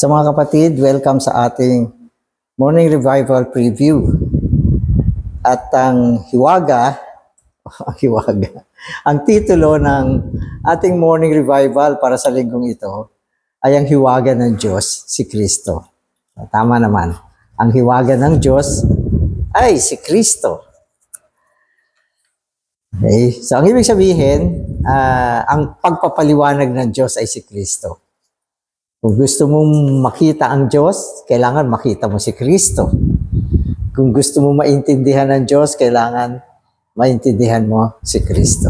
So mga kapatid, welcome sa ating Morning Revival Preview. At ang ang titulo ng ating Morning Revival para sa linggong ito ay ang hiwaga ng Diyos, si Kristo. Tama naman, ang hiwaga ng Diyos ay si Kristo. Okay? So ang ibig sabihin, ang pagpapaliwanag ng Diyos ay si Kristo. Kung gusto mong makita ang Diyos, kailangan makita mo si Kristo. Kung gusto mong maintindihan ng Diyos, kailangan maintindihan mo si Kristo.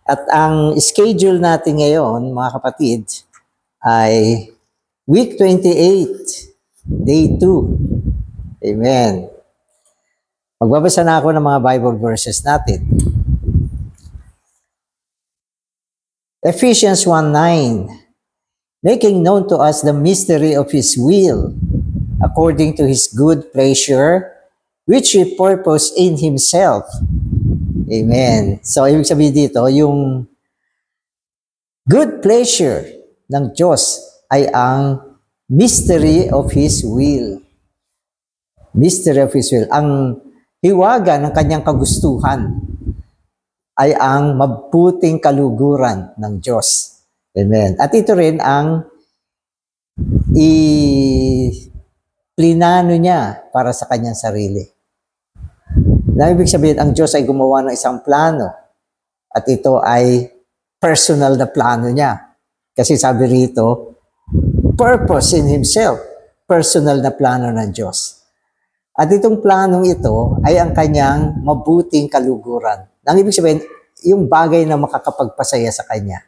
At ang schedule natin ngayon, mga kapatid, ay week 28, day 2. Amen. Magbabasa na ako ng mga Bible verses natin. Ephesians 1:9. Making known to us the mystery of His will, according to His good pleasure, which He purposed in Himself. Amen. So, ibig sabihin dito, yung good pleasure ng Diyos ay ang mystery of His will. Mystery of His will. Ang hiwaga ng kanyang kagustuhan ay ang mabuting kaluguran ng Diyos. Amen. At ito rin ang plinano niya para sa kanyang sarili. Na ibig sabihin, ang Diyos ay gumawa ng isang plano. At ito ay personal na plano niya. Kasi sabi rito, purpose in Himself. Personal na plano ng Diyos. At itong planong ito ay ang kanyang mabuting kaluguran. Ang ibig sabihin, yung bagay na makakapagpasaya sa kanya.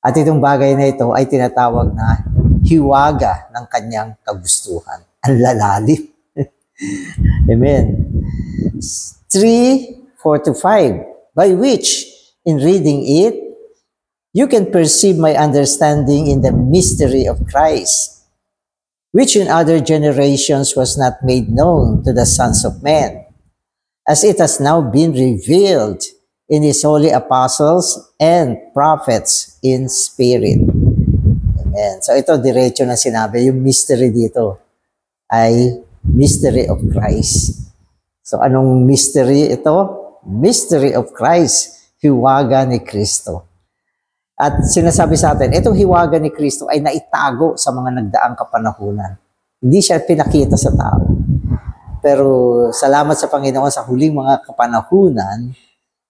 At itong bagay na ito ay tinatawag na hiwaga ng kanyang kagustuhan. Ang lalalim. Amen. 3:4-5. By which, in reading it, you can perceive my understanding in the mystery of Christ, which in other generations was not made known to the sons of men, as it has now been revealed in His holy apostles and prophets in spirit. Amen. So ito, diretso na sinabi, yung mystery dito ay mystery of Christ. So anong mystery ito? Mystery of Christ, hiwaga ni Kristo. At sinasabi sa atin, itong hiwaga ni Kristo ay naitago sa mga nagdaang kapanahunan. Hindi siya pinakita sa tao. Pero salamat sa Panginoon sa huling mga kapanahunan,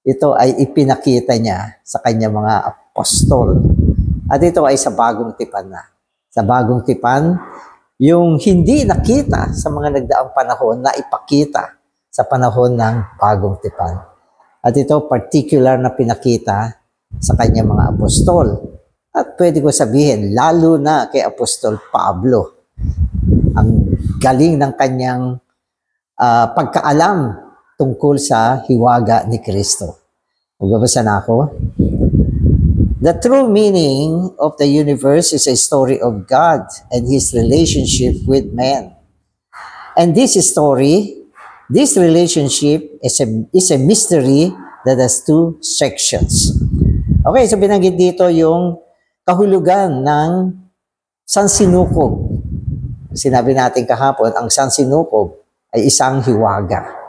ito ay ipinakita niya sa kanyang mga apostol. At ito ay sa bagong tipan na. Sa bagong tipan, yung hindi nakita sa mga nagdaang panahon na ipakita sa panahon ng bagong tipan. At ito particular na pinakita sa kanyang mga apostol. At pwede ko sabihin, lalo na kay Apostol Pablo, ang galing ng kanyang pagkaalam tungkol sa hiwaga ni Kristo. Magbabasa na ako. The true meaning of the universe is a story of God and His relationship with man. And this relationship is a mystery that has two sections. Okay, so binanggit dito yung kahulugan ng sansinukob. Sinabi natin kahapon, ang sansinukob ay isang hiwaga.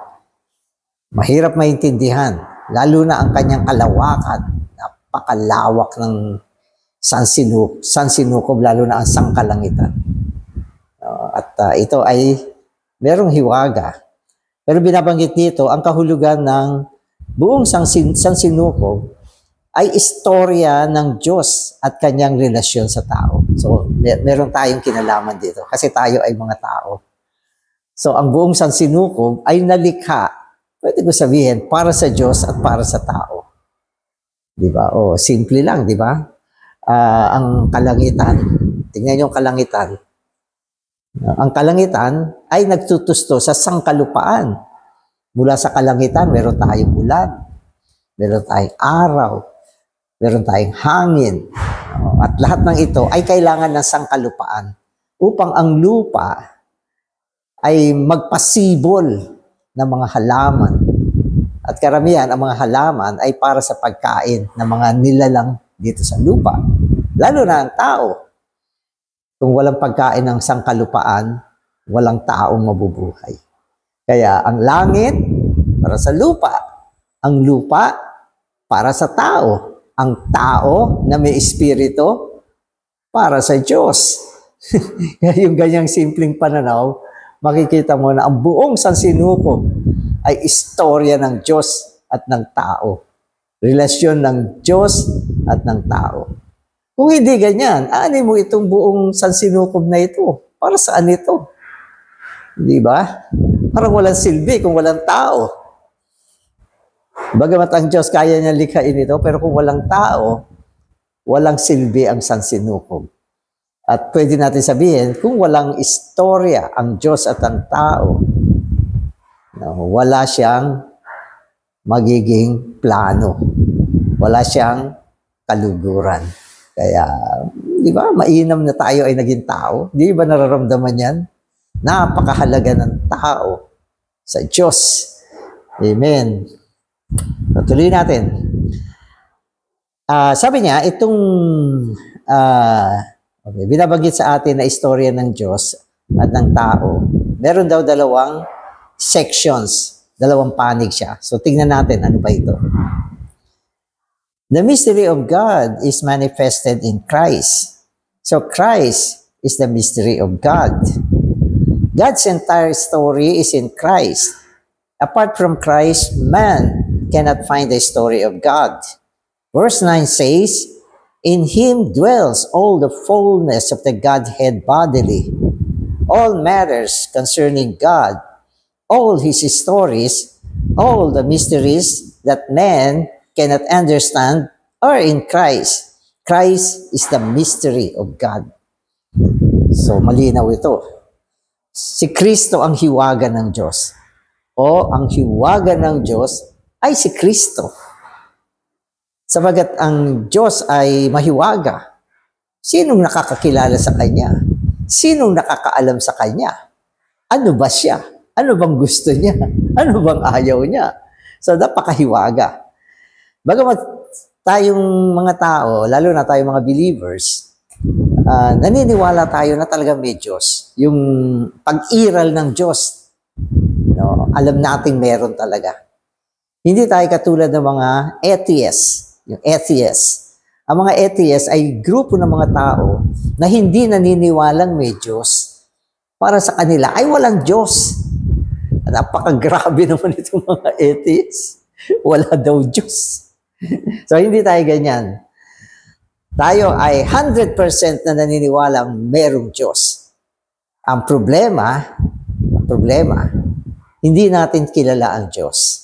Mahirap maintindihan, lalo na ang kanyang kalawakan. Napakalawak ng sansinukob, lalo na ang sangkalangitan. Ito ay merong hiwaga. Pero binabanggit dito, ang kahulugan ng buong sansinukob ay istorya ng Diyos at kanyang relasyon sa tao. So, meron tayong kinalaman dito kasi tayo ay mga tao. So, ang buong sansinukob ay nalikha, pwede ko sabihin, para sa Diyos at para sa tao. Di ba? O, simple lang, di ba? Ang kalangitan. Tingnan yung kalangitan. Ang kalangitan ay nagtutusto sa sangkalupaan. Mula sa kalangitan, meron tayong ulan, meron tayong araw, meron tayong hangin. At lahat ng ito ay kailangan ng sangkalupaan upang ang lupa ay magpasibol ng mga halaman. At karamihan, ang mga halaman ay para sa pagkain ng mga nilalang dito sa lupa. Lalo na ang tao. Kung walang pagkain ng sangkalupaan, walang taong mabubuhay. Kaya ang langit para sa lupa, ang lupa para sa tao, ang tao na may espiritu para sa Diyos. Yung ganyang simpleng pananaw, makikita mo na ang buong sansinukob ay istorya ng Diyos at ng tao. Relasyon ng Diyos at ng tao. Kung hindi ganyan, ano mo itong buong sansinukob na ito? Para saan ito? Di ba? Parang walang silbi kung walang tao. Bagamat ang Diyos kaya niya likhain ito, pero kung walang tao, walang silbi ang sansinukob. At pwede natin sabihin, kung walang istorya ang Diyos at ang tao, wala siyang magiging plano. Wala siyang kaluguran. Kaya, di ba, mainam na tayo ay naging tao. Di ba nararamdaman yan? Napakahalaga ng tao sa Diyos. Amen. Tuloy natin. Sabi niya, itong binabanggit sa atin na istorya ng Diyos at ng tao. Meron daw dalawang sections, dalawang panig siya. So tingnan natin, ano ba ito? The mystery of God is manifested in Christ. So Christ is the mystery of God. God's entire story is in Christ. Apart from Christ, man cannot find the story of God. Verse 9 says, in Him dwells all the fullness of the Godhead bodily. All matters concerning God, all His stories, all the mysteries that man cannot understand are in Christ. Christ is the mystery of God. So, malinaw ito. Si Kristo ang hiwaga ng Diyos. O ang hiwaga ng Diyos ay si Kristo. Sabagat ang Diyos ay mahiwaga, sinong nakakakilala sa Kanya? Sinong nakakaalam sa Kanya? Ano ba siya? Ano bang gusto niya? Ano bang ayaw niya? So, napakahiwaga. Bagamat tayong mga tao, lalo na tayong mga believers, naniniwala tayo na talaga may Diyos. Yung pag-iral ng Diyos, no, alam nating meron talaga. Hindi tayo katulad ng mga atheists. Yung atheists. Ang mga atheists ay grupo ng mga tao na hindi naniniwalang may Diyos. Para sa kanila ay walang Diyos. Napakagrabe naman itong mga atheists. Wala daw Diyos. So hindi tayo ganyan. Tayo ay 100% na naniniwalang merong Diyos. Ang problema, hindi natin kilala ang Diyos.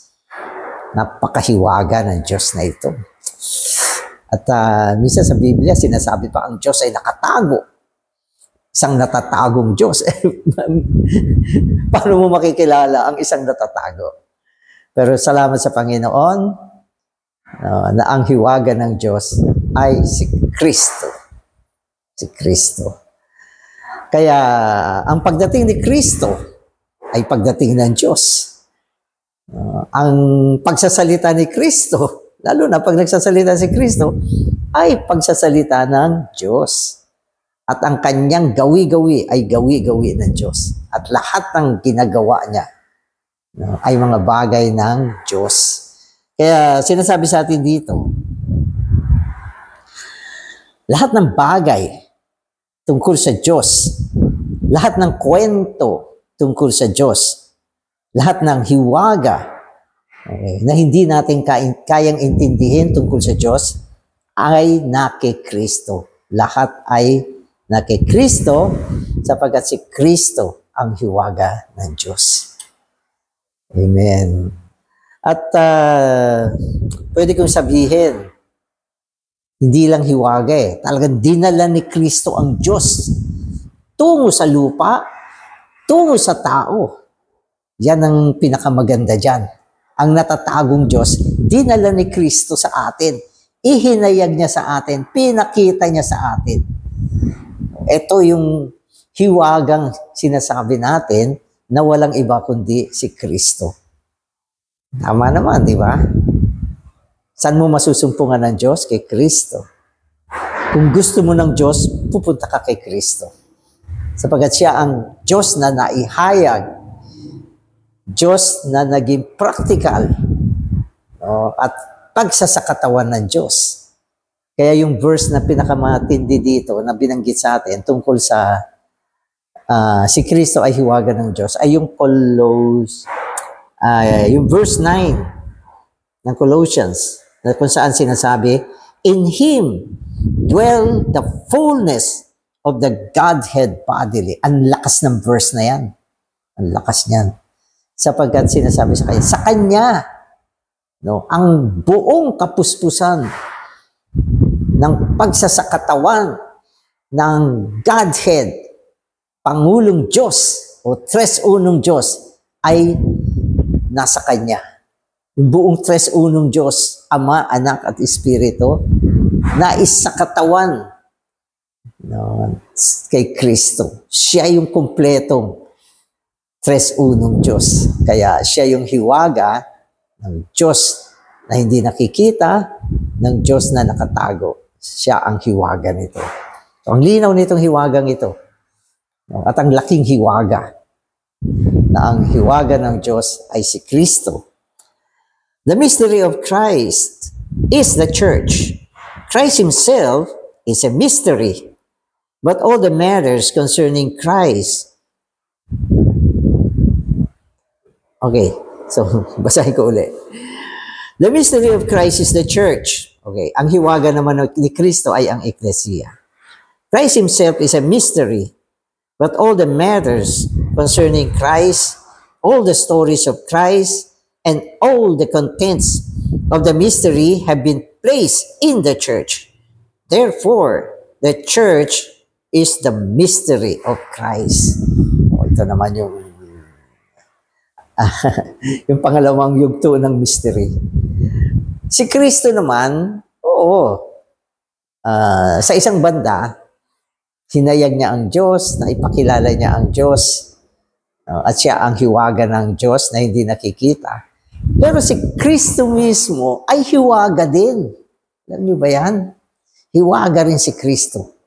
Napakahiwaga ng Diyos na ito. At minsan sa Biblia, sinasabi pa ang Diyos ay nakatago. Isang natatagong Diyos. Paano mo makikilala ang isang natatago? Pero salamat sa Panginoon na ang hiwaga ng Diyos ay si Kristo. Si Kristo. Kaya ang pagdating ni Kristo ay pagdating ng Diyos. Ang pagsasalita ni Kristo, lalo na pag nagsasalita si Kristo, ay pagsasalita ng Diyos. At ang kanyang gawi-gawi ay gawi-gawi ng Diyos. At lahat ng ginagawa niya ay mga bagay ng Diyos. Kaya sinasabi sa atin dito, lahat ng bagay tungkol sa Diyos, lahat ng kwento tungkol sa Diyos, lahat ng hiwaga na hindi natin kayang intindihin tungkol sa Diyos ay na kay Kristo. Lahat ay na kay Kristo sapagkat si Kristo ang hiwaga ng Diyos. Amen. At pwede kong sabihin, hindi lang hiwaga talagang dinala ni Kristo ang Diyos tungo sa lupa, tungo sa tao. Yan ang pinakamaganda dyan. Ang natatagong Diyos, dinala ni Kristo sa atin. Ihinayag niya sa atin, pinakita niya sa atin. Ito yung hiwagang sinasabi natin na walang iba kundi si Kristo. Tama naman, di ba? Saan mo masusumpungan ng Diyos? Kay Kristo. Kung gusto mo ng Diyos, pupunta ka kay Kristo. Sapagkat siya ang Diyos na naihayag, Diyos na naging practical, at pagsasakatawan ng Diyos. Kaya yung verse na pinakamatindi dito na binanggit sa atin tungkol sa si Kristo ay hiwaga ng Diyos ay yung yung verse 9 ng Colossians na kung saan sinasabi, in Him dwell the fullness of the Godhead bodily. Ang lakas ng verse na yan. Ang lakas niyan. Sapagkat sinasabi sa Kanya, ang buong kapuspusan ng pagsasakatawan ng Godhead, Pangulong Diyos o Tres Unong Diyos ay nasa Kanya. Yung buong Tres Unong Diyos, Ama, Anak at Espiritu, nais sa katawan kay Kristo. Siya yung kumpletong Tres Unong Diyos. Kaya siya yung hiwaga ng Diyos na hindi nakikita, ng Diyos na nakatago. Siya ang hiwaga nito. So, ang linaw nitong hiwagang ito. At ang laking hiwaga na ang hiwaga ng Diyos ay si Kristo. The mystery of Christ is the church. Christ Himself is a mystery. But all the matters concerning Christ. Okay, so basahin ko ulit. The mystery of Christ is the church. Okay, ang hiwaga naman ni Kristo ay ang Ecclesia. Christ Himself is a mystery. But all the matters concerning Christ, all the stories of Christ, and all the contents of the mystery have been placed in the church. Therefore, the church is the mystery of Christ. Ito naman yung yung pangalawang yugto ng mystery. Si Kristo naman, sa isang banda, hinayag niya ang Diyos, na ipakilala niya ang Diyos, at siya ang hiwaga ng Diyos na hindi nakikita. Pero si Kristo mismo ay hiwaga din. Alam niyo ba yan? Hiwaga rin si Kristo.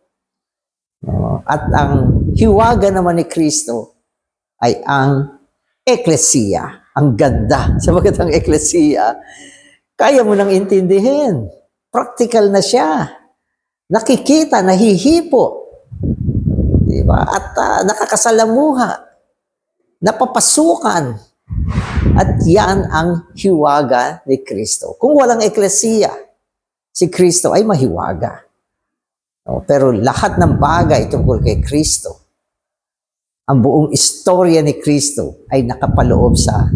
At ang hiwaga naman ni Kristo ay ang Ecclesia. Ang ganda. Sabagat ang Ecclesia, kaya mo nang intindihin. Practical na siya. Nakikita, nahihipo. Diba? At nakakasalamuha. Napapasukan. At yan ang hiwaga ni Kristo. Kung walang Ecclesia, si Kristo ay mahiwaga. Pero lahat ng bagay tungkol kay Kristo, ang buong istorya ni Kristo ay nakapaloob sa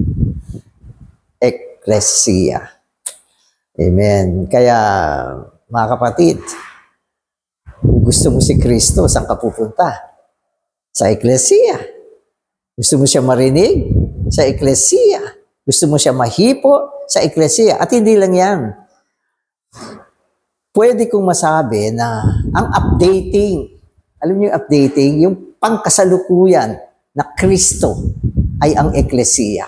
Ecclesia. Amen. Kaya, mga kapatid, kung gusto mo si Kristo, saan ka pupunta? Sa Ecclesia. Gusto mo siya marinig? Sa Ecclesia. Gusto mo siya mahipo? Sa Ecclesia. At hindi lang yan. Pwede kong masabi na ang updating, alam niyo yung updating, yung pangkasalukuyan na Kristo ay ang Ecclesia.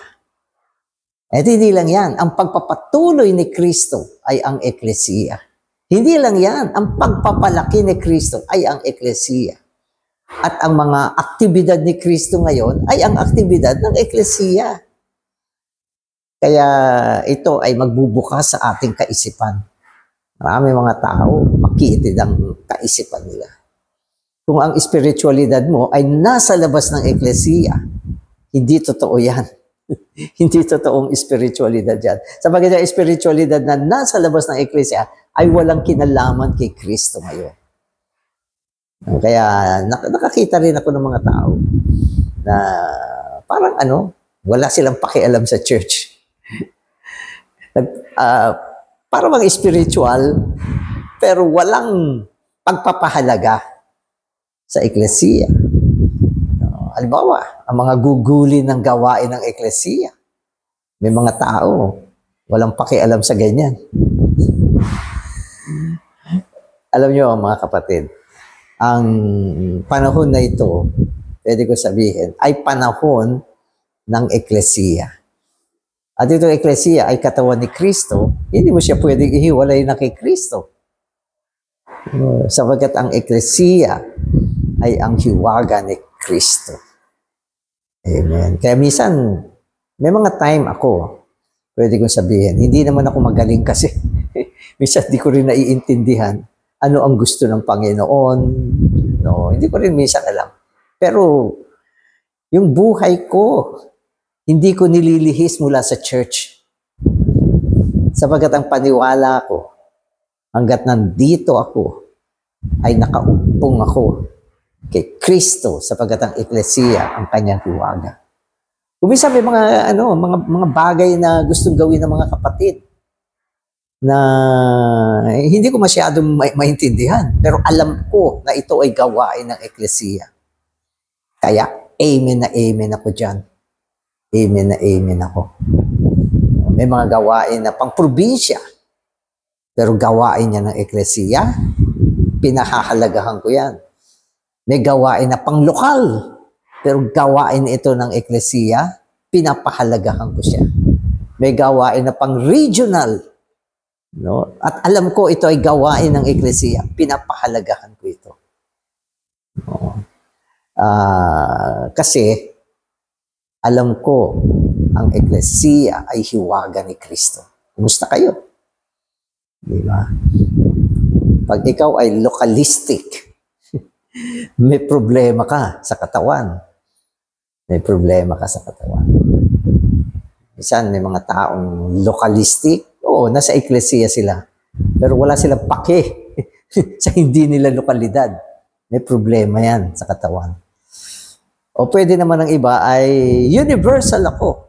At hindi lang yan, ang pagpapatuloy ni Kristo ay ang Ecclesia. Hindi lang yan, ang pagpapalaki ni Kristo ay ang Ecclesia. At ang mga aktibidad ni Kristo ngayon ay ang aktibidad ng Ecclesia. Kaya ito ay magbubukas sa ating kaisipan. Marami mga tao, makitid ang kaisipan nila. Kung ang espiritualidad mo ay nasa labas ng Ecclesia, hindi totoo yan. Hindi totoong espiritualidad yan. Sabagat ang espiritualidad na nasa labas ng Ecclesia ay walang kinalaman kay Kristo ngayon. Kaya nakakita rin ako ng mga tao na parang wala silang pakialam sa church. Para mga spiritual, pero walang pagpapahalaga sa Ecclesia. Halimbawa, ang mga gugulin ng gawain ng Ecclesia. May mga tao, walang pakialam sa ganyan. Alam niyo, mga kapatid, ang panahon na ito, pwede ko sabihin, ay panahon ng Ecclesia. At itong Ecclesia ay katawan ni Kristo, hindi mo siya pwedeng ihiwalay na kay Kristo. Sabagat ang Ecclesia ay ang hiwaga ni Kristo. Amen. Kaya minsan, may mga time ako, pwede kong sabihin, hindi naman ako magaling kasi minsan di ko rin naiintindihan ano ang gusto ng Panginoon. No, hindi ko rin minsan alam. Pero yung buhay ko, hindi ko nililihis mula sa church. Sapagat ang paniwala ko, hanggat nandito ako, ay nakaupong ako kay Kristo sapagat ang Eklesiya ang kanyang hiwaga. Kumisa may mga bagay na gustong gawin ng mga kapatid na hindi ko masyadong maintindihan, pero alam ko na ito ay gawain ng Eklesiya. Kaya amen na amen ako dyan. Amen na amen ako. May mga gawain na pang probinsya, pero gawain niya ng Eklesiya, pinahahalagahan ko yan. May gawain na pang lokal, pero gawain ito ng Eklesiya, pinapahalagahan ko siya. May gawain na pang regional, no? At alam ko ito ay gawain ng Eklesiya, pinapahalagahan ko ito. No? Kasi alam ko ang Eklesiya ay hiwaga ni Kristo. Kumusta kayo? Di ba? Pag ikaw ay localistic, may problema ka sa katawan. May problema ka sa katawan. Minsan may mga taong localistic, oo, nasa Eklesiya sila. Pero wala silang pake sa hindi nila lokalidad. May problema yan sa katawan. O pwede naman ang iba ay universal ako.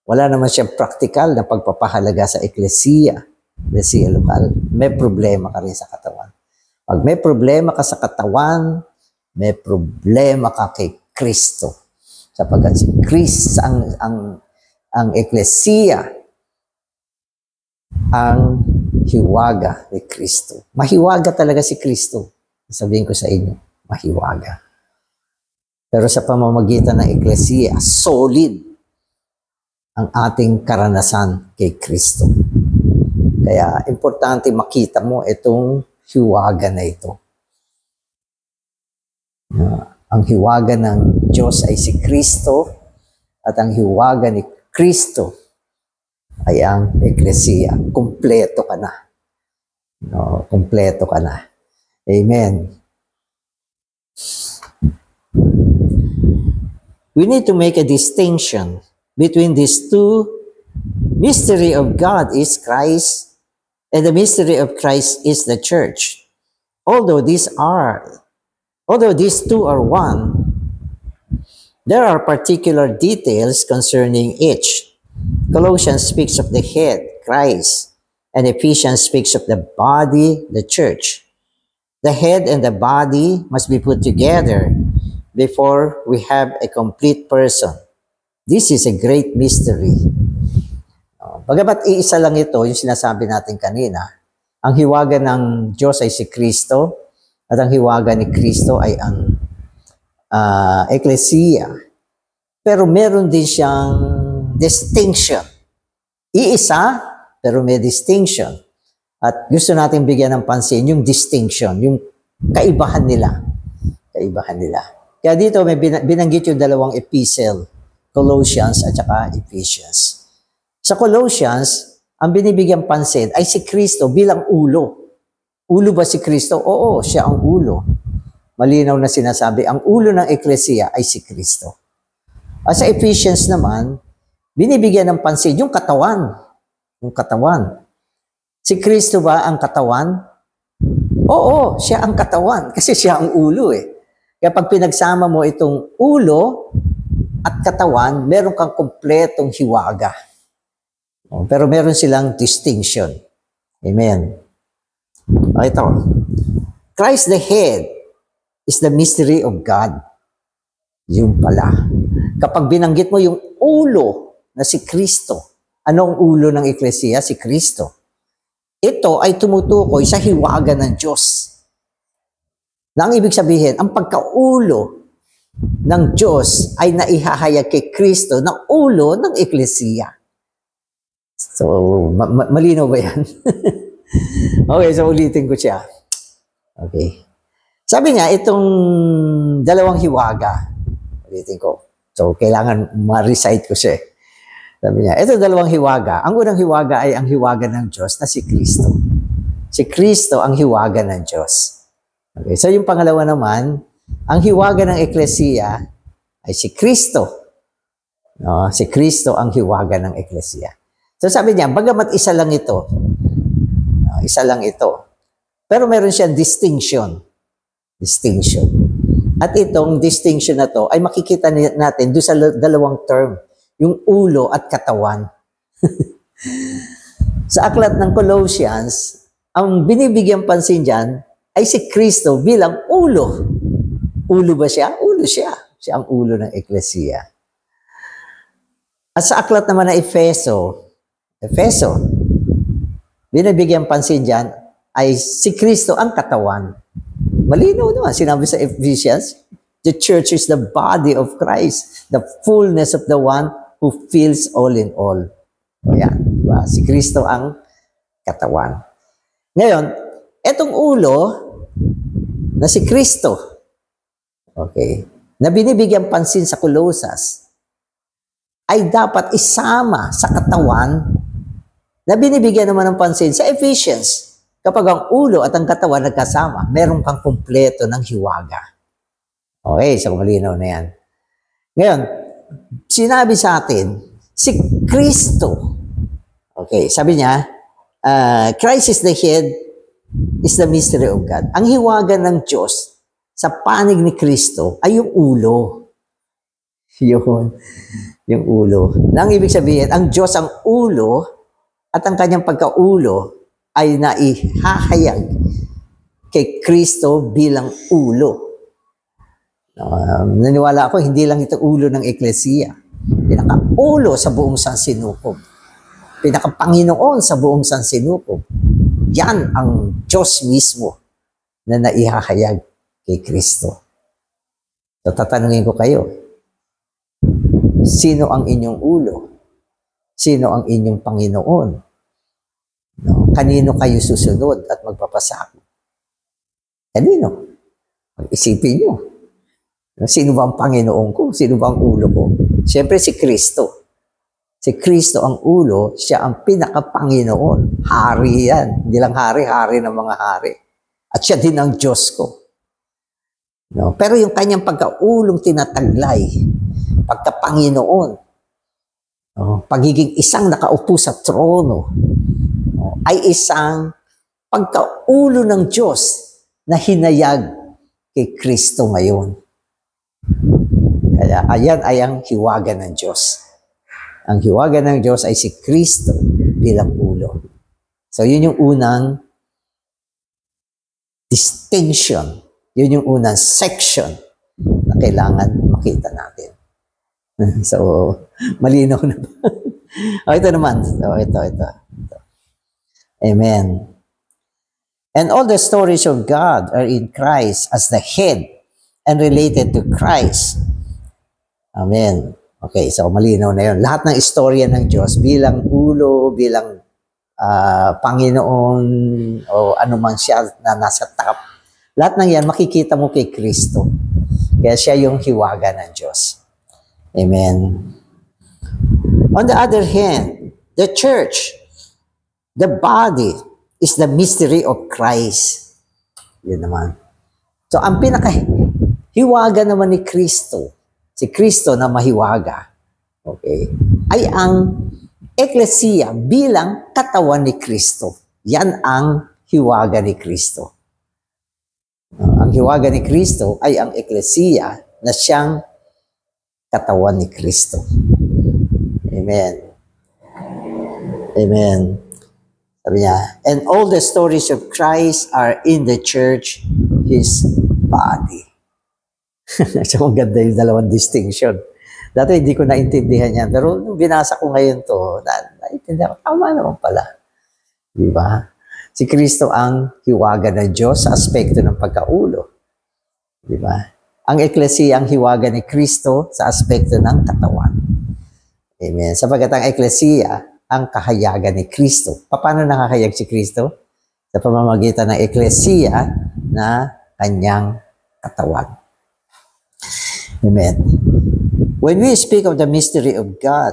Wala naman siyang practical na pagpapahalaga sa Eklesiya lokal. May problema ka rin sa katawan. Pag may problema ka sa katawan, may problema ka kay Kristo. Sapagkat si Kristo, ang Eklesiya, ang hiwaga ni Kristo. Mahiwaga talaga si Kristo. Sabihin ko sa inyo, mahiwaga. Pero sa pamamagitan ng Eklesiya, solid ang ating karanasan kay Kristo. Kaya importante makita mo itong hiwaga na ito. Ang hiwaga ng Diyos ay si Kristo at ang hiwaga ni Kristo ay ang Eklesiya. Kumpleto ka na. No, kumpleto ka na. Amen. We need to make a distinction between these two. Mystery of God is Christ, and the mystery of Christ is the church. Although these two are one, there are particular details concerning each. Colossians speaks of the head, Christ, and Ephesians speaks of the body, the church. The head and the body must be put together before we have a complete person. This is a great mystery. Bagamat iisa lang ito, yung sinasabi natin kanina, ang hiwaga ng Diyos ay si Kristo at ang hiwaga ni Kristo ay ang Eklesiya. Pero meron din siyang distinction. Iisa, pero may distinction. At gusto natin bigyan ng pansin yung distinction, yung kaibahan nila. Kaibahan nila. Kaya dito may binanggit yung dalawang epistle, Colossians at saka Ephesians. Sa Colossians, ang binibigyan pansin ay si Kristo bilang ulo. Ulo ba si Kristo? Oo, siya ang ulo. Malinaw na sinasabi, ang ulo ng Eklesiya ay si Kristo. At sa Ephesians naman, binibigyan ng pansin yung katawan. Yung katawan. Si Kristo ba ang katawan? Oo, siya ang katawan kasi siya ang ulo eh. Kaya pag pinagsama mo itong ulo at katawan, meron kang kumpletong hiwaga. Pero meron silang distinction. Amen. Ito. Christ the head is the mystery of God. Yung pala. Kapag binanggit mo yung ulo na si Kristo, anong ulo ng Eklesiya? Si Kristo. Ito ay tumutukoy sa hiwaga ng Diyos. Na ang ibig sabihin, ang pagkaulo ng Diyos ay naihahayag kay Kristo ng ulo ng Eklesiya. So, malinaw ba yan? Okay, so ulitin ko siya. Okay. Sabi niya, itong dalawang hiwaga, Ulitin ko. So, kailangan ma-recite ko siya. Sabi niya, ito dalawang hiwaga. Ang unang hiwaga ay ang hiwaga ng Diyos na si Kristo. Si Kristo ang hiwaga ng Diyos. Okay, so yung pangalawa naman, ang hiwaga ng Eklesiya ay si Kristo. No, si Kristo ang hiwaga ng Eklesiya. So sabi niya, bagamat isa lang ito, isa lang ito, pero meron siyang distinction. Distinction. At itong distinction na to ay makikita natin doon sa dalawang term, yung ulo at katawan. Sa aklat ng Colossians, ang binibigyang pansin dyan ay si Kristo bilang ulo. Ulo ba siya? Ulo siya. Siya ang ulo ng Eklesiya. At sa aklat naman ng Efeso, binibigyan pansin dyan ay si Kristo ang katawan. Malinaw naman, sinabi sa Ephesians, the church is the body of Christ, the fullness of the one who fills all in all. O yan, diba? Si Kristo ang katawan. Ngayon, etong ulo na si Kristo, okay, na binibigyan pansin sa Colossus, ay dapat isama sa katawan na binibigyan naman ng pansin sa Ephesians. Kapag ang ulo at ang katawan nagkasama, meron kang kumpleto ng hiwaga. Okay, so malinaw na yan. Ngayon, sinabi sa atin, si Kristo, okay, sabi niya, Christ is the head, is the mystery of God. Ang hiwaga ng Diyos sa panig ni Kristo ay yung ulo. Yun, yung ulo. Nang ibig sabihin, ang Diyos ang ulo at ang kanyang pagkaulo ay naihahayag kay Kristo bilang ulo. Naniwala ako, hindi lang ito ulo ng Eklesiya. Pinaka-ulo sa buong sansinukob. Pinaka-Panginoon sa buong sansinukob. Yan ang Diyos mismo na naihahayag kay Kristo. So, tatanungin ko kayo, sino ang inyong ulo? Sino ang inyong Panginoon? No? Kanino kayo susunod at magpapasako? Kanino? Mag-isipin nyo. Sino ba ang Panginoon ko? Sino ba ang ulo ko? Siyempre si Kristo. Si Kristo ang ulo, siya ang pinaka-Panginoon. Hari yan. Hindi lang hari, hari ng mga hari. At siya din ang Diyos ko. No? Pero yung kanyang pagkaulong tinataglay, pagka-Panginoon, no? Pagiging isang nakaupo sa trono, no? Ay isang pagkaulo ng Diyos na hinayag kay Kristo ngayon. Kaya ayan ay ang hiwaga ng Diyos. Ang hiwaga ng Diyos ay si Kristo bilang ulo. So yun yung unang distinction. Yun yung unang section na kailangan makita natin. So, malinaw na ba? Ito naman. So, ito. Amen. And all the stories of God are in Christ as the head and related to Christ. Amen. Okay, so malinaw na yun. Lahat ng istorya ng Diyos bilang ulo, bilang Panginoon, o anuman siya na nasa top. Lahat ng yan makikita mo kay Kristo. Kaya siya yung hiwaga ng Diyos. Amen. On the other hand, the church, the body, is the mystery of Christ. Yun naman. So, ang pinaka-hiwaga naman ni Kristo, si Kristo na mahiwaga, okay, ay ang Eklesiya bilang katawan ni Kristo. Yan ang hiwaga ni Kristo. Ang hiwaga ni Kristo ay ang Eklesiya na siyang katawan ni Kristo. Amen. Amen. Sabi niya, and all the stories of Christ are in the church, His body. So, ang ganda yung dalawang distinction. Dati hindi ko naintindihan yan, pero nung binasa ko ngayon to, naintindihan ko, tama naman pala. Diba? Si Kristo ang hiwaga ng Diyos sa aspekto ng pagkaulo. Diba? Ang Eklesiya ang hiwaga ni Kristo sa aspekto ng katawan. Amen. Sapagkat ang Eklesiya ang kahayagan ni Kristo. Paano nakahayag si Kristo? Sa pamamagitan ng Eklesiya na kanyang katawan. Amen. When we speak of the mystery of God,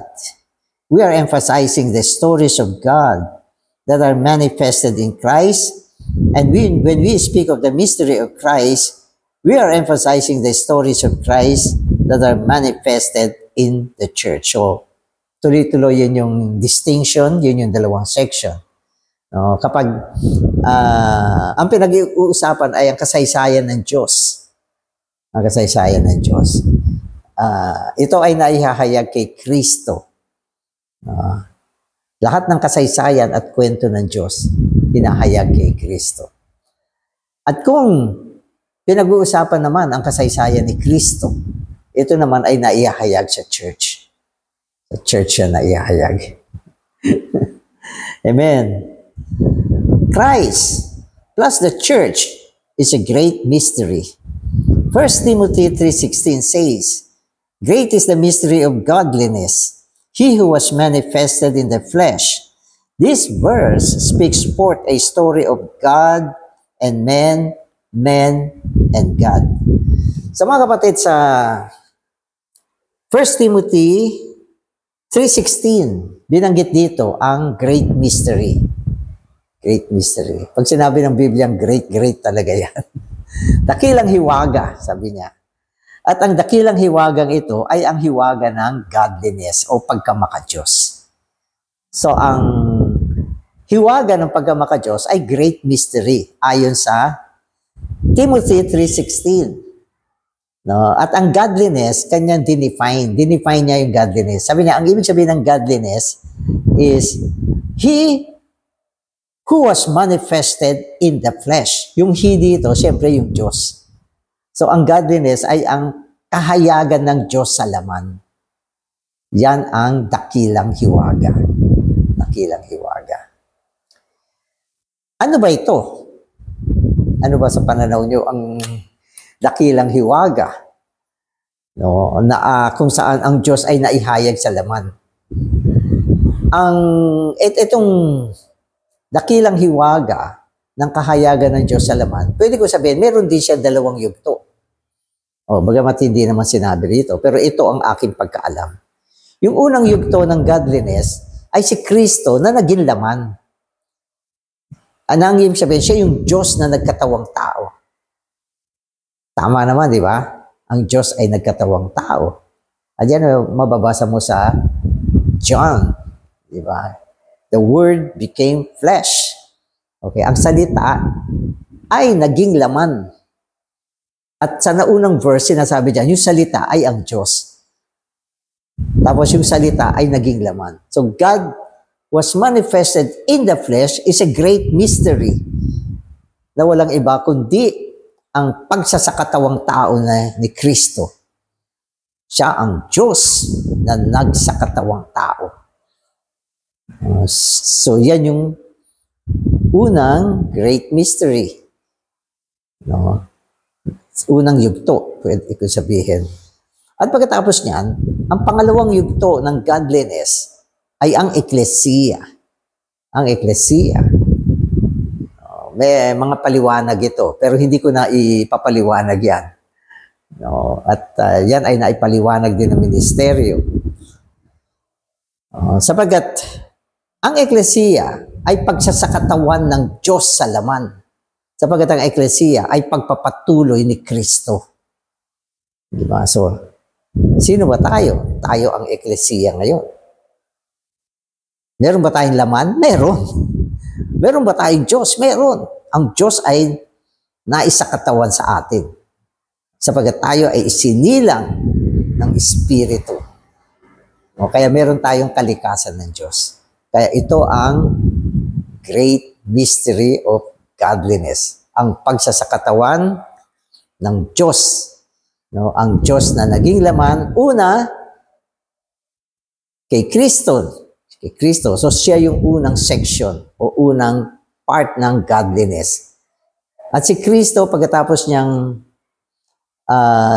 we are emphasizing the stories of God that are manifested in Christ. And when we speak of the mystery of Christ, we are emphasizing the stories of Christ that are manifested in the church. So, tuloy-tuloy yun yung distinction, yun yung dalawang section. No, kapag ang pinag-uusapan ay ang kasaysayan ng Diyos. Ang kasaysayan ng Diyos. Ito ay naihahayag kay Kristo. Lahat ng kasaysayan at kwento ng Diyos, pinahayag kay Kristo. At kung pinag-uusapan naman ang kasaysayan ni Kristo, ito naman ay naihahayag sa church. Sa church siya naihahayag. Amen. Christ plus the church is a great mystery. 1 Timothy 3:16 says, "Great is the mystery of godliness. He who was manifested in the flesh." This verse speaks forth a story of God and men and God. Sa mga kapatid, sa 1 Timothy 3:16, binanggit dito ang great mystery. Great mystery. Pag sinabi ng Biblia, great talaga yan. Dakilang hiwaga, sabi niya. At ang dakilang hiwagang ito ay ang hiwaga ng godliness o pagkamakadiyos. So, ang hiwaga ng pagkamakadiyos ay great mystery ayon sa Timothy 3:16. No? At ang godliness, kanyang dinefine. Dinefine niya yung godliness. Sabi niya, ang ibig sabihin ng godliness is He who was manifested in the flesh. Yung He dito, siyempre yung Diyos. So, ang godliness ay ang kahayagan ng Diyos sa laman. Yan ang dakilang hiwaga. Dakilang hiwaga. Ano ba ito? Ano ba sa pananaw nyo ang dakilang hiwaga? No, kung saan ang Diyos ay naihayag sa laman. Itong dakilang hiwaga ng kahayagan ng Diyos sa laman, pwede ko sabihin, meron din siya dalawang yugto. Bagamat hindi naman sinabi rito, pero ito ang aking pagkaalam. Yung unang yugto ng godliness ay si Kristo na naging laman. Ang ibig sabihin, siya yung Diyos na nagkatawang tao. Tama naman, di ba? Ang Diyos ay nagkatawang tao. At yan, mababasa mo sa John, di ba? The Word became flesh. Okay, ang salita ay naging laman. At sa naunang verse, sinasabi dyan, yung salita ay ang Diyos. Tapos yung salita ay naging laman. So God was manifested in the flesh is a great mystery na walang iba kundi ang pagsasakatawang tao ni Kristo. Siya ang Diyos na nagsakatawang tao. So yan yung unang great mystery. No? Unang yugto, pwede ko sabihin. At pagkatapos niyan, ang pangalawang yugto ng godliness ay ang eklesiya. Ang eklesiya. May mga paliwanag ito, pero hindi ko na ipapaliwanag yan. No? At yan ay naipaliwanag din ng ministeryo. Sapagat ang eklesiya ay pagsasakatawan ng Diyos sa laman. Sapagat ang eklesiya ay pagpapatuloy ni Kristo. Diba? So, sino ba tayo? Tayo ang eklesiya ngayon. Meron ba tayong laman? Meron. Meron ba tayong Diyos? Meron. Ang Diyos ay naisakatawan sa atin. Sapagat tayo ay isinilang ng Espiritu. Kaya meron tayong kalikasan ng Diyos. Kaya ito ang great mystery of godliness. Ang pagsasakatawan ng Diyos. No, ang Diyos na naging laman, una, kay Kristo. Kay Kristo. So siya yung unang section o unang part ng godliness. At si Kristo, pagkatapos niyang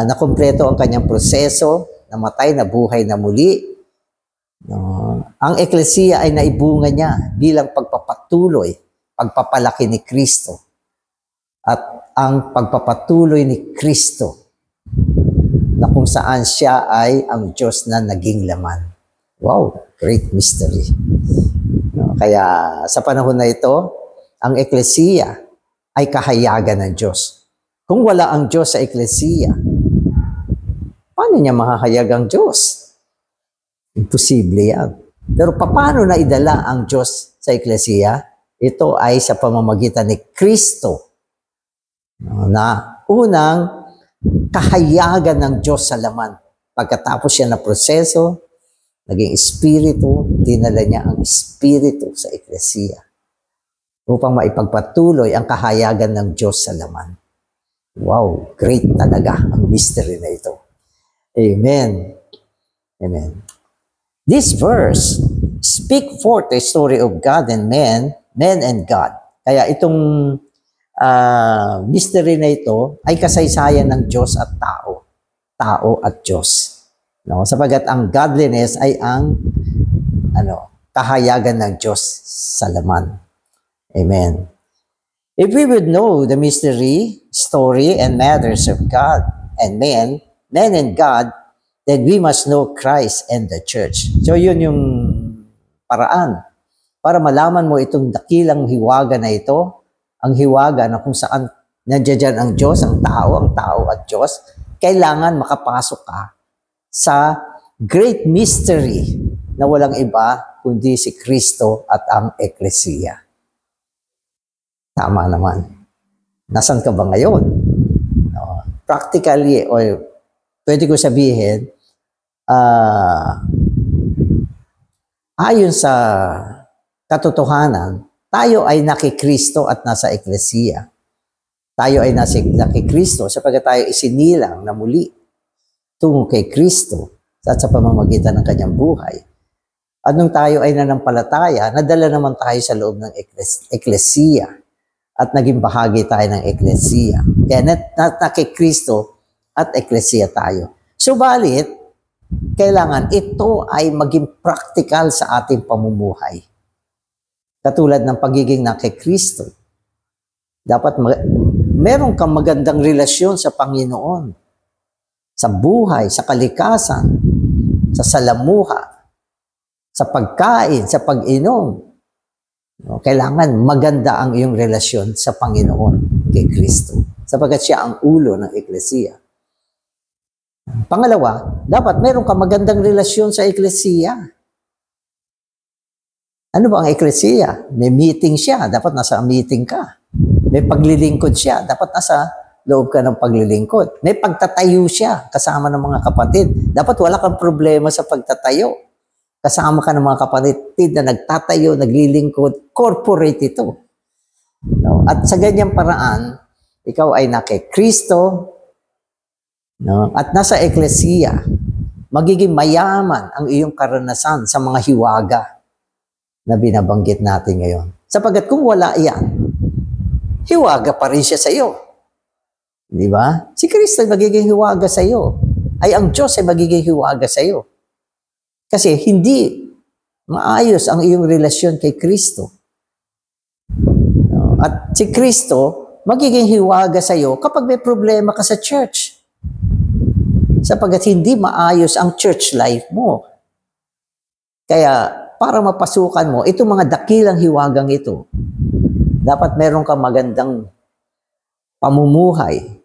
nakumpleto ang kanyang proseso, namatay, nabuhay na muli, no, ang eklesiya ay naibunga niya bilang pagpapatuloy, pagpapalaki ni Kristo. At ang pagpapatuloy ni Kristo na kung saan siya ay ang Diyos na naging laman. Wow, great mystery. No, kaya sa panahon na ito, ang Eklesiya ay kahayagan ng Diyos. Kung wala ang Diyos sa Eklesiya, paano niya mahahayag ang Diyos? Imposible yan. Pero paano na idala ang Diyos sa Eklesiya? Ito ay sa pamamagitan ni Kristo, na unang kahayagan ng Diyos sa laman. Pagkatapos siya na proseso, naging Espiritu, dinala niya ang Espiritu sa Eklesiya upang maipagpatuloy ang kahayagan ng Diyos sa laman. Wow, great talaga ang mystery na ito. Amen. Amen. This verse speak forth the story of God and man and God. Kaya itong mystery na ito ay kasaysayan ng Diyos at tao. Tao at Diyos. No? Sapagat ang godliness ay ang kahayagan ng Diyos sa laman. Amen. If we would know the mystery, story, and matters of God and man and God, then we must know Christ and the church. So yun yung paraan para malaman mo itong dakilang hiwaga na ito, ang hiwaga na kung saan nandiyan ang Diyos, ang tao at Diyos, kailangan makapasok ka sa great mystery na walang iba kundi si Kristo at ang Eklesiya. Tama naman. Nasaan ka ba ngayon? Practically, o pwede ko sabihin, ayon sa katotohanan, tayo ay nakikristo at nasa Eklesiya. Tayo ay nakikristo sapagkat tayo isinilang na muli tungo kay Kristo at sa pamamagitan ng kanyang buhay. At nung tayo ay nanampalataya, nadala naman tayo sa loob ng Eklesiya at naging bahagi tayo ng Eklesiya. Kaya nakikristo at Eklesiya tayo. Subalit, kailangan ito ay maging practical sa ating pamumuhay. Katulad ng pagiging nakikristo. Dapat meron kang magandang relasyon sa Panginoon. Sa buhay, sa kalikasan, sa salamuha, sa pagkain, sa pag-inom. Kailangan maganda ang iyong relasyon sa Panginoon kay Kristo. Sapagkat siya ang ulo ng Eklesiya. Pangalawa, dapat meron ka magandang relasyon sa Eklesiya. Ano ba ang Eklesiya? May meeting siya, dapat nasa meeting ka. May paglilingkod siya, dapat nasa loob ka ng paglilingkod. May pagtatayo siya, kasama ng mga kapatid. Dapat wala kang problema sa pagtatayo. Kasama ka ng mga kapatid na nagtatayo, naglilingkod, corporate ito. No? At sa ganyang paraan, ikaw ay nakikristo, no? At nasa Eklesiya, magiging mayaman ang iyong karanasan sa mga hiwaga na binabanggit natin ngayon. Sapagkat kung wala yan, hiwaga pa rin siya sa iyo. Di ba? Si Kristo ay magiging hiwaga sa iyo. Ay ang Diyos ay magiging hiwaga sa iyo. Kasi hindi maayos ang iyong relasyon kay Kristo. At si Kristo, magiging hiwaga sa iyo kapag may problema ka sa church. Sapagkat hindi maayos ang church life mo. Kaya, para mapasukan mo, itong mga dakilang hiwagang ito, dapat meron kang magandang pamumuhay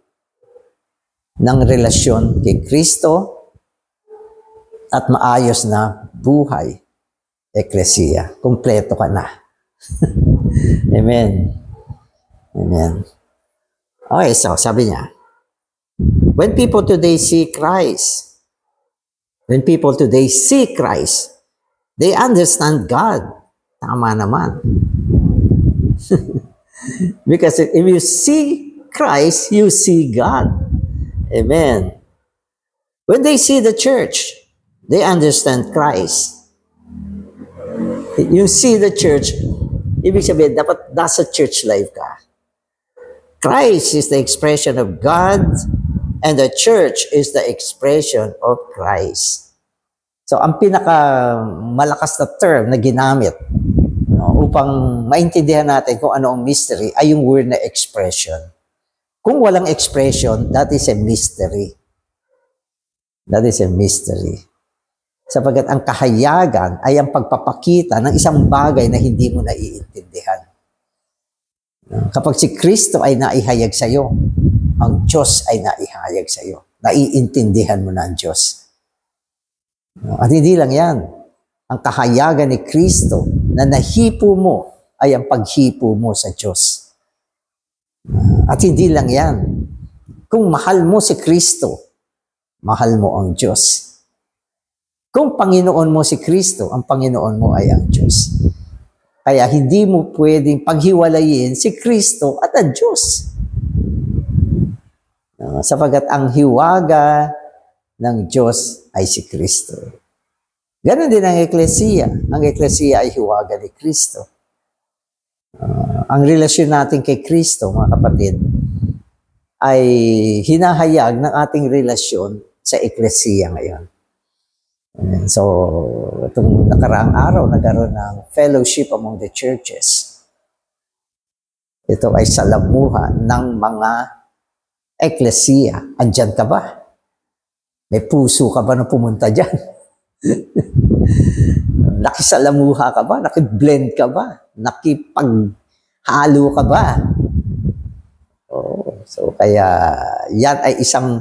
ng relasyon kay Kristo at maayos na buhay, Eklesiya. Kompleto ka na. Amen. Amen. Okay, so sabi niya, when people today see Christ, they understand God. Tama naman. Because if you see Christ, you see God. Amen. When they see the church, they understand Christ. You see the church, ibig sabihin, dapat nasa church life ka. Christ is the expression of God, and the church is the expression of Christ. So, ang pinakamalakas na term na ginamit upang maintindihan natin kung ano ang mystery ay yung word na expression. Kung walang expression, that is a mystery. That is a mystery. Sapagkat ang kahayagan ay ang pagpapakita ng isang bagay na hindi mo naiintindihan. Kapag si Kristo ay naihayag sa iyo, ang Diyos ay naihayag sa iyo. Naiintindihan mo na ang Diyos. At hindi lang yan. Ang kahayagan ni Kristo na nahipo mo ay ang paghipo mo sa Diyos. At hindi lang yan. Kung mahal mo si Kristo, mahal mo ang Diyos. Kung Panginoon mo si Kristo, ang Panginoon mo ay ang Diyos. Kaya hindi mo pwedeng paghiwalayin si Kristo at ang Diyos. Sapagat ang hiwaga ng Diyos ay si Kristo. Ganon din ang Eklesiya. Ang Eklesiya ay hiwaga ni Kristo. Ang relasyon natin kay Kristo, mga kapatid, ay hinahayag ng ating relasyon sa Eklesiya ngayon. So, itong nakaraang araw, nagkaroon ng fellowship among the churches. Ito ay salamuha ng mga Eklesiya. Andyan ka ba? May puso ka ba na pumunta dyan? Nakisalamuha ka ba? Nakiblend ka ba? Nakipaghalo ka ba? So kaya yan ay isang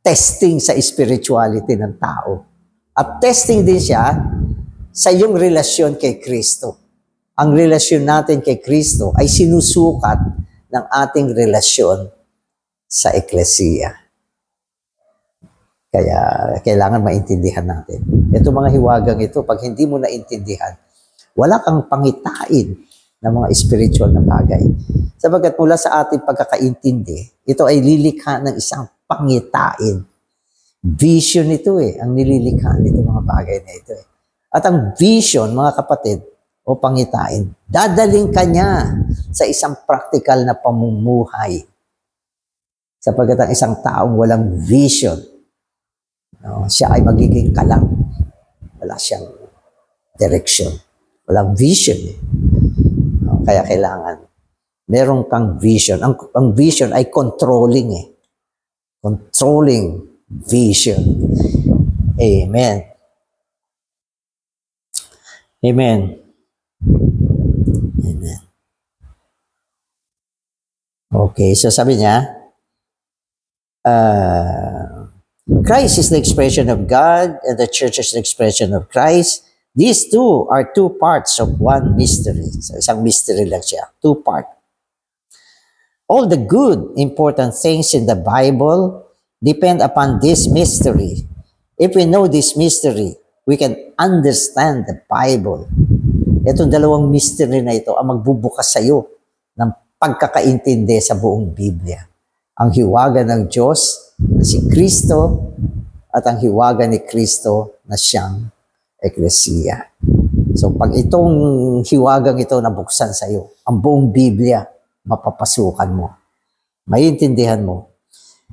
testing sa spirituality ng tao. At testing din siya sa iyong relasyon kay Kristo. Ang relasyon natin kay Kristo ay sinusukat ng ating relasyon sa Eklesiya. Kaya kailangan maintindihan natin. Ito mga hiwagang ito, pag hindi mo naintindihan, wala kang pangitain ng mga spiritual na bagay. Sabagat mula sa ating pagkakaintindi, ito ay lilikha ng isang pangitain. Vision ito ang nililikha nito mga bagay na ito At ang vision, mga kapatid, o pangitain, dadaling ka niya sa isang practical na pamumuhay. Sapagat ang isang taong walang vision, siya ay magiging kalang. Wala siyang direction. Walang vision. Kaya kailangan meron kang vision. Ang vision ay controlling Controlling vision. Amen. Amen. Amen. Okay, so sabi niya, Christ is the expression of God and the church is the expression of Christ. These two are two parts of one mystery. So, isang mystery lang siya. Two part. All the good, important things in the Bible depend upon this mystery. If we know this mystery, we can understand the Bible. Itong dalawang mystery na ito ang magbubukas sa iyo ng pagkakaintindi sa buong Biblia. Ang hiwaga ng Diyos na si Kristo at ang hiwaga ni Kristo na siyang Eklesiya. So pag itong hiwagang ito nabuksan sa iyo, ang buong Biblia, mapapasukan mo. Maiintindihan mo.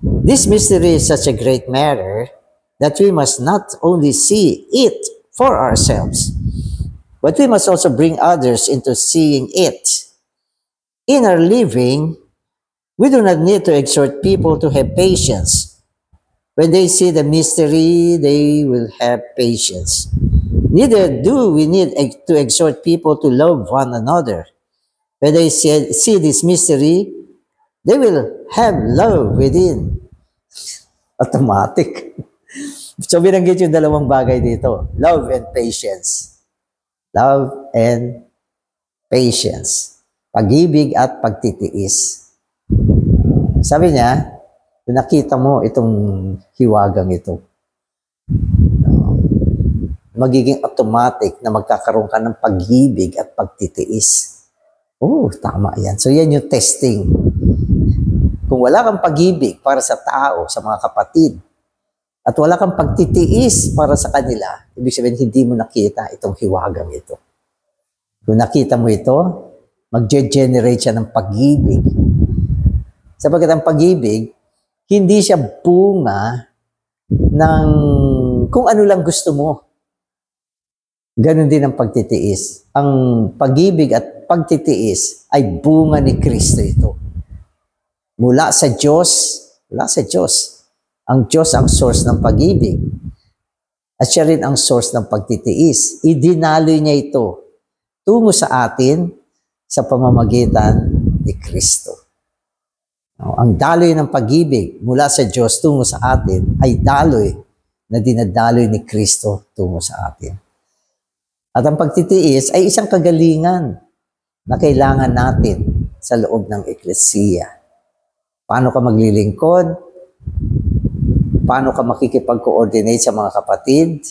This mystery is such a great matter that we must not only see it for ourselves, but we must also bring others into seeing it. In our living, we do not need to exhort people to have patience. When they see the mystery, they will have patience. Neither do we need to exhort people to love one another. When they see this mystery, they will have love within. Automatic. So binanggit yung dalawang bagay dito. Love and patience. Love and patience. Pag-ibig at pagtitiis. Sabi niya, kung nakita mo itong hiwagang ito, magiging automatic na magkakaroon ka ng pag-ibig at pagtitiis. Tama yan. So yan yung testing. Kung wala kang pag-ibig para sa tao, sa mga kapatid, at wala kang pagtitiis para sa kanila, ibig sabihin hindi mo nakita itong hiwagang ito. Kung nakita mo ito, mag-generate siya ng pag-ibig. Sapagat ang pag-ibig, hindi siya bunga ng kung ano lang gusto mo. Ganon din ang pagtitiis. Ang pag-ibig at pagtitiis ay bunga ni Kristo ito. Mula sa Diyos Ang Diyos ang source ng pag-ibig. At siya rin ang source ng pagtitiis. Idinaloy niya ito tungo sa atin sa pamamagitan ni Kristo. Ang daloy ng pag-ibig mula sa Diyos tungo sa atin ay daloy na dinadaloy ni Kristo tungo sa atin. At ang pagtitiis ay isang kagalingan na kailangan natin sa loob ng eklesiya. Paano ka maglilingkod? Paano ka makikipag-coordinate sa mga kapatid?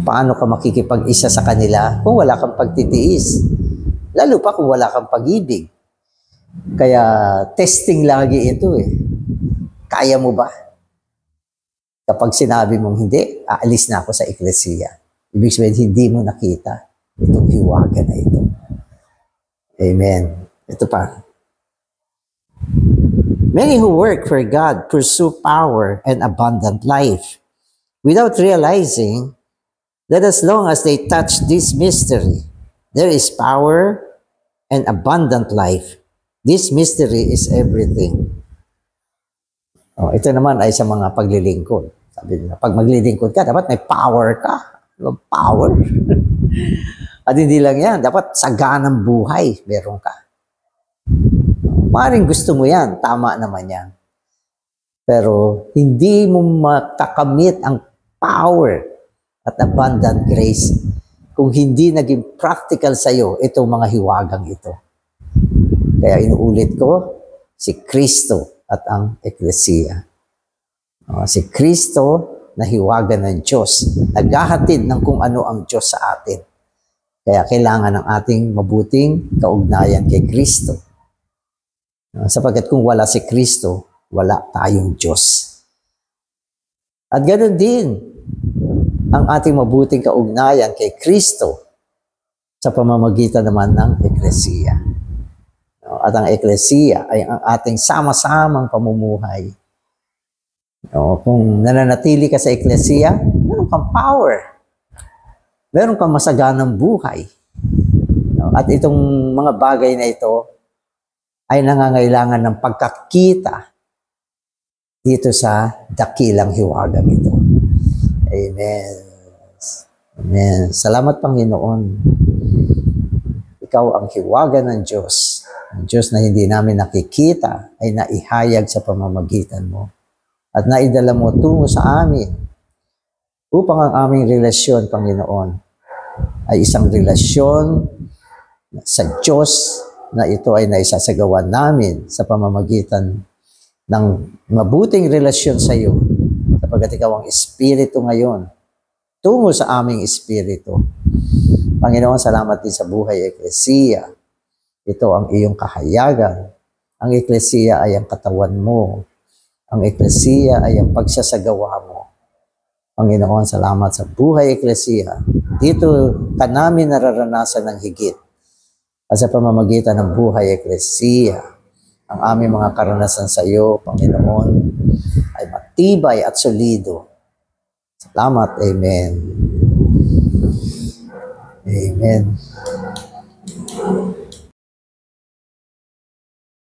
Paano ka makikipag-isa sa kanila kung wala kang pagtitiis? Lalo pa kung wala kang pag-ibig. Kaya testing lagi ito eh. Kaya mo ba? Kapag sinabi mong hindi, aalis na ako sa eklesiya. Ibig sabihin, hindi mo nakita itong hiwaga na ito. Amen. Ito pa. Many who work for God pursue power and abundant life without realizing that as long as they touch this mystery, there is power and abundant life. This mystery is everything. Ito naman ay sa mga paglilingkod. Sabi nila, pag maglilingkod ka, dapat may power ka. Power. At hindi lang yan, dapat saganang buhay meron ka. Maaaring gusto mo yan, tama naman yan. Pero hindi mo makakamit ang power at abundant grace kung hindi naging practical sa iyo itong mga hiwagang ito. Kaya inuulit ko, si Kristo at ang eklesiya. Si Kristo na hiwaga ng Diyos, naghahatid ng kung ano ang Diyos sa atin. Kaya kailangan ng ating mabuting kaugnayan kay Kristo. Sapagkat kung wala si Kristo, wala tayong Diyos. At ganoon din ang ating mabuting kaugnayan kay Kristo sa pamamagitan naman ng eklesiya. At ang eklesiya ay ang ating sama-samang pamumuhay. Kung nananatili ka sa eklesiya, meron kang power. Meron kang masaganang buhay. At itong mga bagay na ito ay nangangailangan ng pagkakita dito sa dakilang hiwagang ito. Amen. Amen. Salamat, Panginoon. Ikaw ang hiwaga ng Diyos. Ang Diyos na hindi namin nakikita ay naihayag sa pamamagitan mo. At naidala mo tungo sa amin upang ang aming relasyon, Panginoon, ay isang relasyon sa Diyos na ito ay naisasagawa namin sa pamamagitan ng mabuting relasyon sa iyo, sapagkat ikaw ang Espiritu ngayon, tungo sa aming Espiritu. Panginoon, salamat din sa buhay eklesiya. Ito ang iyong kahayagan. Ang eklesiya ay ang katawan mo. Ang eklesiya ay ang pagsasagawa mo. Panginoon, salamat sa buhay eklesiya. Dito ka namin nararanasan ng higit. At sa pamamagitan ng buhay eklesiya, ang aming mga karanasan sa iyo, Panginoon, ay matibay at solido. Salamat. Amen. Amen.